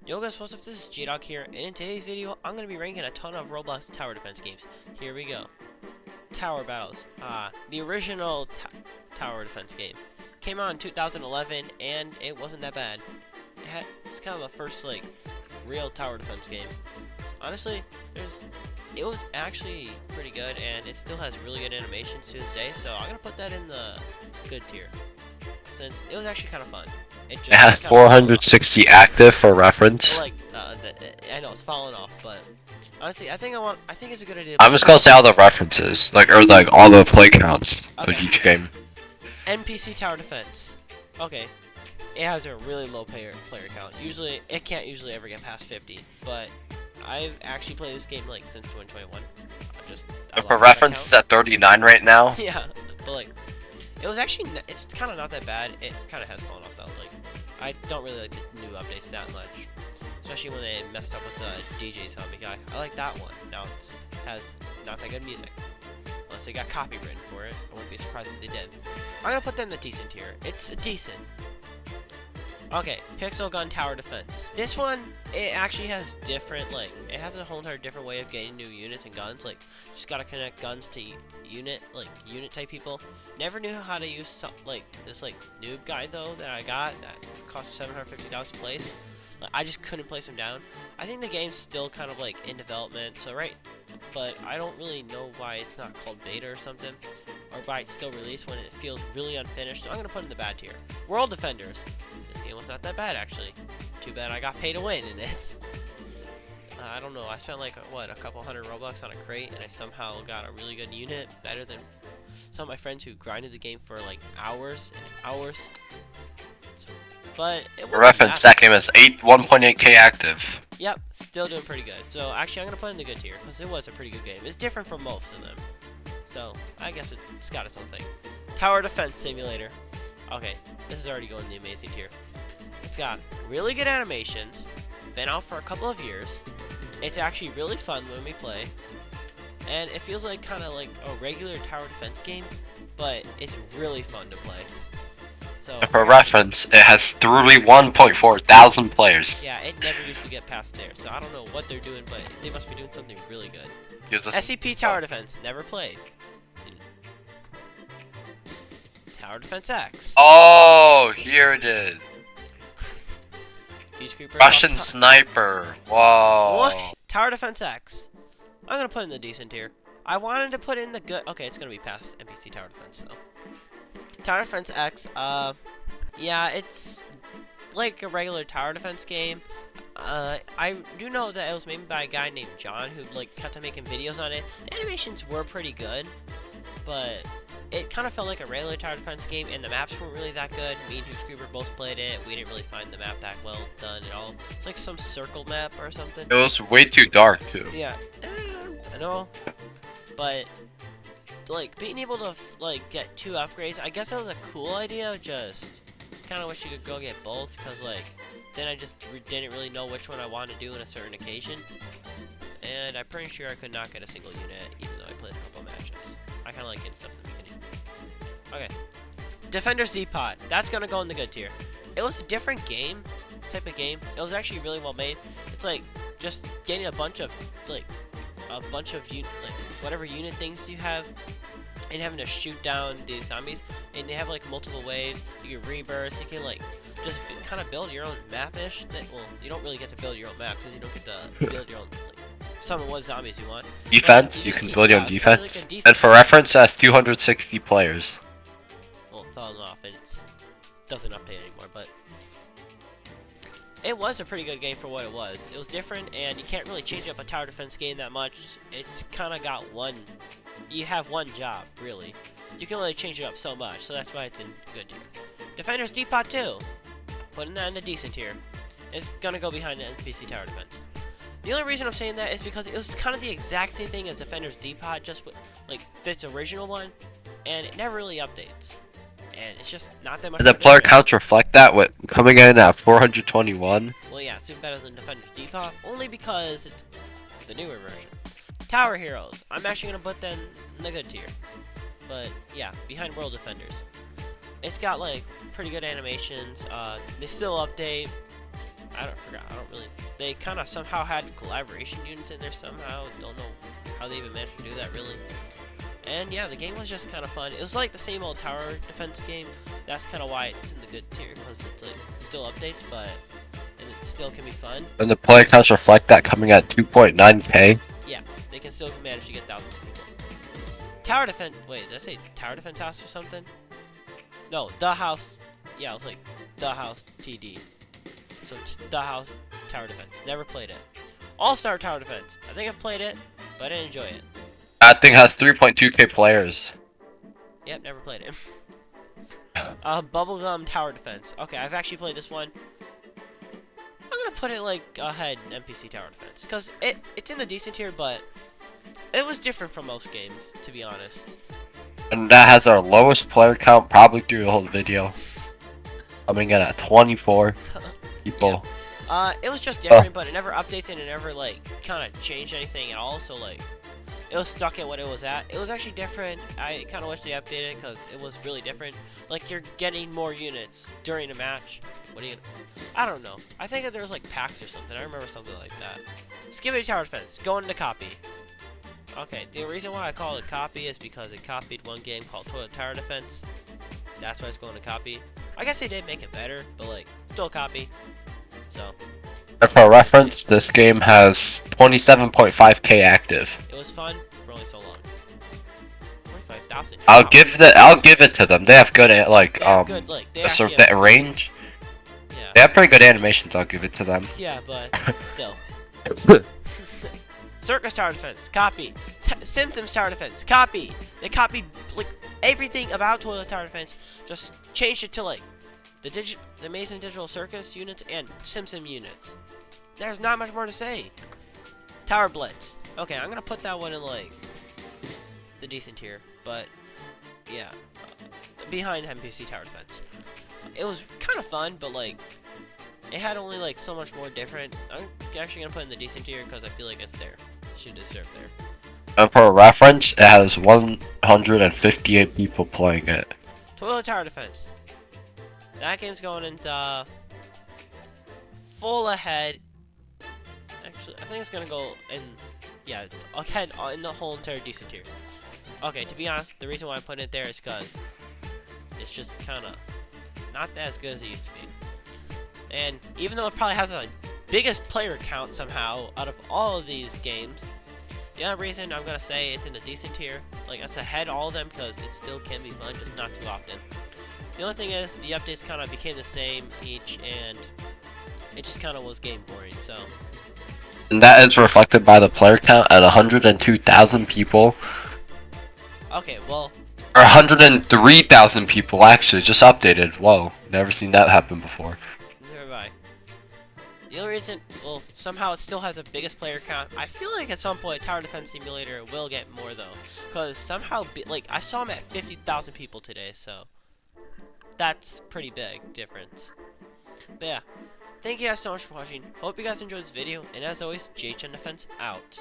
Yo guys, what's up? This is Deot here, and in today's video, I'm going to be ranking a ton of Roblox tower defense games. Here we go. Tower Battles. The original tower defense game. Came out in 2011, and it wasn't that bad. It's kind of the first, like, real tower defense game. Honestly, it was actually pretty good, and it still has really good animations to this day, so I'm going to put that in the good tier. Since it was actually kind of fun. It had 460 active for reference. Like, I know it's falling off, but honestly, I think it's a good idea. I'm just gonna say all the references, like all the play counts of each game. NPC tower defense. Okay, it has a really low player count. Usually, it can't ever get past 50. But I've actually played this game like since 2021. For reference, it's at 39 right now. Yeah, but like. It was actually, it's kind of not that bad. It kind of has fallen off though. Like, I don't really like the new updates that much. Especially when they messed up with the DJ zombie guy. I like that one. Now it has not that good music. Unless they got copywritten for it. I wouldn't be surprised if they did. I'm going to put them in the decent tier. It's decent. Okay, Pixel Gun Tower Defense. This one, it actually has different, like, it has a whole entire different way of getting new units and guns. Like, just gotta connect guns to unit type people. Never knew how to use, this, noob guy, though, that I got that cost $750 to place. Like, I just couldn't place him down. I think the game's still kind of, like, in development, so but I don't really know why it's not called beta or something, or why it's still released when it feels really unfinished. So I'm gonna put it in the bad tier. World Defenders. This game was not that bad, actually. Too bad I got pay to win in it. I don't know, I spent like, what, a couple hundred Robux on a crate, and I somehow got a really good unit, better than some of my friends who grinded the game for like hours and hours. So, but it was Reference, that game is 1.8k active. Yep, still doing pretty good. So actually I'm going to put it in the good tier, because it was a pretty good game. It's different from most of them. So, I guess it's got its own thing. Tower Defense Simulator. Okay, this is already going in the amazing tier. It's got really good animations, been out for a couple of years. It's actually really fun when we play, and it feels like kind of like a regular tower defense game, but it's really fun to play. So for reference, it has 31.4 thousand players. Yeah, it never used to get past there, so I don't know what they're doing, but they must be doing something really good. SCP Tower Defense, never played. Tower Defense X. Oh, here it is. Russian Sniper. Whoa. What? Tower Defense X. I'm gonna put in the decent tier. I wanted to put in the good. Okay, it's gonna be past NPC Tower Defense though. Tower Defense X. Yeah, it's like a regular tower defense game. I do know that it was made by a guy named John who kept on making videos on it. The animations were pretty good, but it kind of felt like a regular tower defense game, and the maps weren't really that good. Me and Creeper both played it. We didn't really find the map that well done at all. It's like some circle map or something. It was way too dark too. Yeah, I know, but being able to get 2 upgrades, I guess that was a cool idea. Just kind of wish you could go get both, because then I just didn't really know which one I wanted to do in a certain occasion. And I'm pretty sure I could not get a single unit, even though I played a couple matches. I kind of like getting stuff in the beginning. Okay. Defender's Deot. That's going to go in the good tier. It was a different type of game. It was actually really well made. It's just getting a bunch of, whatever unit things you have, and having to shoot down these zombies. And they have, multiple waves. You can rebirth. You can, just kind of build your own map-ish. Well, you don't really get to build your own map, because you don't get to build your own, summon what zombies you want. Defense, you can build your own defense. And for reference, it has 260 players. Well, it falls off, and it doesn't update anymore, but it was a pretty good game for what it was. It was different, and you can't really change up a tower defense game that much. It's kind of got you have one job, really. You can only change it up so much, so that's why it's in good tier. Defender's Deot 2. Putting that in the decent tier. It's gonna go behind the NPC tower defense. The only reason I'm saying that is because it was kind of the exact same thing as Defender's Deot, just with, its original one, and it never really updates. And it's just not that much. The player counts reflect that, with coming in at 421. Well, yeah, it's even better than Defender's Deot, only because it's the newer version. Tower Heroes. I'm actually going to put them in the good tier. But, yeah, behind World Defenders. It's got, pretty good animations. They still update. I don't really. They kind of somehow had collaboration units in there somehow. Don't know how they even managed to do that really. And yeah, the game was just kind of fun. It was like the same old tower defense game. That's kind of why it's in the good tier, because it's like still updates, but and it still can be fun. And the player counts reflect that, coming at 2.9k. Yeah, they can still manage to get thousands of people. Tower defense. Wait, did I say tower defense house or something? No, the house. Yeah, it was like the house TD. So the house tower defense. Never played it. All-star tower defense. I think I've played it, but I didn't enjoy it. That thing has 3.2k players. Yep, never played it. Bubblegum tower defense. Okay, I've actually played this one. I'm gonna put it like ahead NPC tower defense, because it's in a decent tier, but it was different from most games, to be honest. And that has our lowest player count probably through the whole video. Coming in at 24 people. Yeah. It was just different, but it never updates and it never like kind of changed anything at all. So like, it was stuck at what it was at. It was actually different. I kind of wish they updated it because it was really different. Like you're getting more units during a match. What do you? I don't know. I think that there was like packs or something. I remember something like that. Skibidi tower defense. Going into copy. Okay, the reason why I call it copy is because it copied one game called Toilet Tower Defense. That's why it's going to copy. I guess they did make it better, but like, still copy. So. And for reference, this game has 27.5k active. It was fun for only so long. 25,000. I'll give it to them. They have good good, range. Yeah. They have pretty good animations. I'll give it to them. Yeah, but still. Circus Tower Defense, copy. Simpsons Tower Defense, copy. They copied like everything about Toilet Tower Defense, just changed it to like the Amazing Digital Circus units and Simpson units. There's not much more to say. Tower Blitz. Okay, I'm gonna put that one in like the decent tier, but yeah, behind NPC Tower Defense. It was kind of fun, but like it had only like so much more different. I'm actually gonna put it in the decent tier because I feel like it's there. It should deserve there. And for reference, it has 158 people playing it. Toilet Tower Defense. That game's going into full ahead. Actually, I think it's gonna go in, yeah, ahead in the whole entire decent tier. Okay, to be honest, the reason why I put it there is because it's just kind of not as good as it used to be. And even though it probably has the biggest player count somehow out of all of these games, the other reason I'm gonna say it's in a decent tier, like it's ahead of all of them because it still can be fun, just not too often. The only thing is the updates kind of became the same each, and it just kind of was game boring. So. And that is reflected by the player count at 102,000 people. Okay, well. Or 103,000 people actually just updated. Whoa, never seen that happen before. The only reason, well, somehow it still has the biggest player count. I feel like at some point Tower Defense Simulator will get more though, because somehow, like, I saw them at 50,000 people today, so that's pretty big difference. But yeah, thank you guys so much for watching. Hope you guys enjoyed this video, and as always, JHN Defense out.